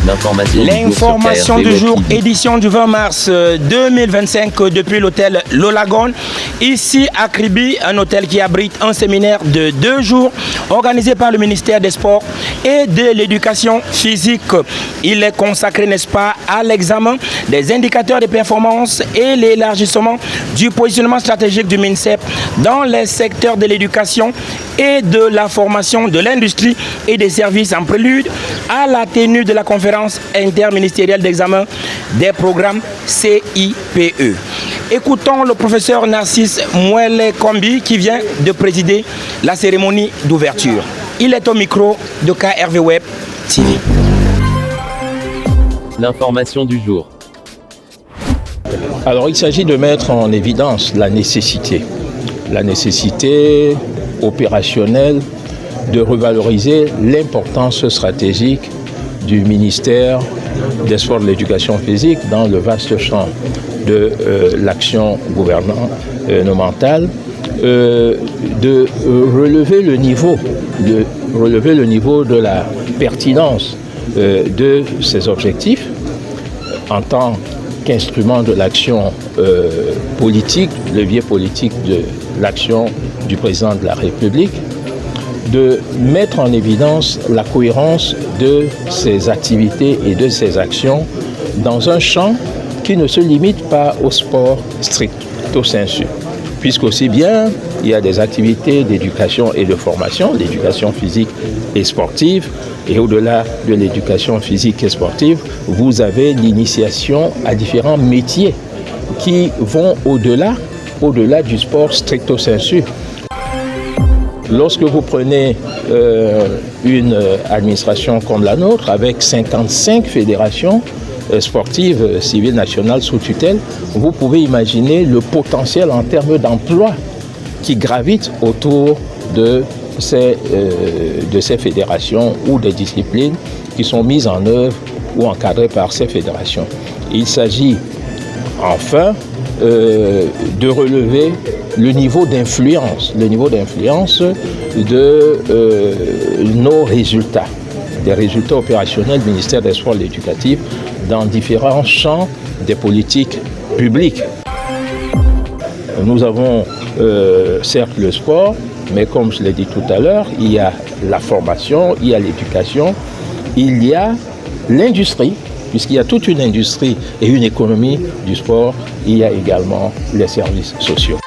L'information du jour, édition du 20 mars 2025 depuis l'hôtel Lolagon. Ici à Kribi, un hôtel qui abrite un séminaire de 2 jours organisé par le ministère des Sports et de l'Éducation physique. Il est consacré, n'est-ce pas, à l'examen des indicateurs de performance et l'élargissement du positionnement stratégique du MINSEP dans les secteurs de l'éducation et de la formation, de l'industrie et des services, en prélude à la tenue de la conférence interministérielle d'examen des programmes CIPE. Écoutons le professeur Narcisse Mouele Kombi qui vient de présider la cérémonie d'ouverture. Il est au micro de KRV Web TV. L'information du jour. Alors il s'agit de mettre en évidence la nécessité opérationnelle de revaloriser l'importance stratégique du ministère des Sports et de l'Éducation physique dans le vaste champ de l'action gouvernementale, de relever le niveau de la pertinence de ces objectifs en tant qu'instrument de l'action politique, levier politique de l'action du président de la République, de mettre en évidence la cohérence de ces activités et de ces actions dans un champ qui ne se limite pas au sport stricto sensu, puisqu'aussi bien il y a des activités d'éducation et de formation, d'éducation physique et sportive, et au-delà de l'éducation physique et sportive, vous avez l'initiation à différents métiers qui vont au-delà du sport stricto sensu. Lorsque vous prenez une administration comme la nôtre, avec 55 fédérations sportives civiles nationales sous tutelle, vous pouvez imaginer le potentiel en termes d'emploi qui gravite autour de ces fédérations ou des disciplines qui sont mises en œuvre ou encadrées par ces fédérations. Il s'agit enfin de relever le niveau d'influence de nos résultats, des résultats opérationnels du ministère des Sports et de l'Éducation dans différents champs des politiques publiques. Nous avons certes le sport, mais comme je l'ai dit tout à l'heure, il y a la formation, il y a l'éducation, il y a l'industrie, puisqu'il y a toute une industrie et une économie du sport, il y a également les services sociaux.